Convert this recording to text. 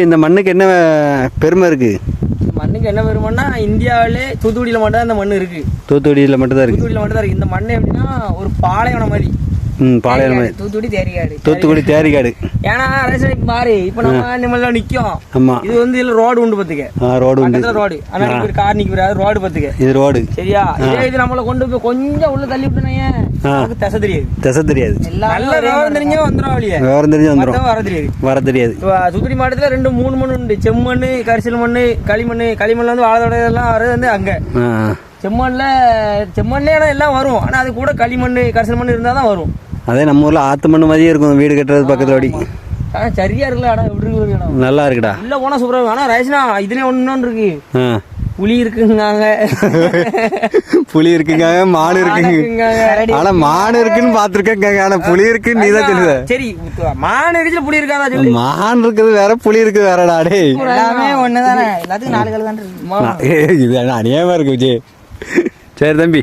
இந்த மண்ணுக்கு என்ன பெருமை இருக்கு? மண்ணுக்கு என்ன பெருமைன்னா இந்தியாவிலே தூத்துக்குடியில் மட்டும் தான் இந்த மண் இருக்கு. தூத்துக்குடியில் மட்டும் தான் இருக்கு. தூத்துக்குடியில் மட்டும் தான் இருக்கு. இந்த மண் எப்படின்னா ஒரு பாலைவனம் மாதிரி. பாளையம் தூத்துக்குடி தேரிகாடு. தூத்துக்குடி தேரிகாடு. ஏன்னா ரேஷனுக்கு மாறி இப்ப நம்ம நிம்மதியா நிக்கும். ஆமா. இது வந்து இதுல ரோடு உண்டு பாத்துக்க. ரோடு உண்டு. ரோடு. ஆனா கார் நிக்கிறாரு ரோடு பாத்துக்க. இது ரோடு. சரியா? இது நம்மள கொண்டு போய் கொஞ்சம் உள்ள தள்ளி விட்டனே. நமக்கு திசை தெரியாது. திசை தெரியாது. நல்ல விவரம் தெரிஞ்சே வந்துரும் வழியே. விவரம் தெரிஞ்சே வந்துரும். வர தெரியாது. வர தெரியாது. தூத்துக்குடி மாவட்டத்துல 2-3 மண் உண்டு. செம்மண், கரிசல் மண், களிமண். களிமண்ல வந்து வாழைத்தோட எல்லாம் வர்றது வந்து அங்க. செம்மண்ல எல்லாம் வரும். ஆனா அது கூட களிமண், கரிசல் மண் இருந்தா தான் வரும். அதே நம்ம ஊர்ல ஆத்து மண்ணு மாதிரியே இருக்கும் வீடு கட்டுறது பக்கத்துல ஓடி. சரியா இருக்குல்ல இடம் எப்படி இருக்கு? நல்லா இருக்குடா. உள்ள போனா சூப்பரா இருக்கு. ஆனா ரைஸ்னா இதுலயே ஒண்ணு இருக்கு. புலி இருக்குங்க. புலி இருக்குங்க, மான் இருக்குங்க. ஆனா மான் இருக்குன்னு பாத்துருக்கேங்க. ஆனா புலி இருக்குன்னு நீதான் சொல்லுவ. சரி மான் இருக்குல புலி இருக்காதா சொல்லு. மான் இருக்குது வேற, புலி இருக்கு வேறடா. டேய் எல்லாமே ஒண்ணுதானே. எல்லாத்துக்கும் 4 கால் தான் இருக்கு. இது அநியாயமா இருக்கு விஜய். சரி தம்பி.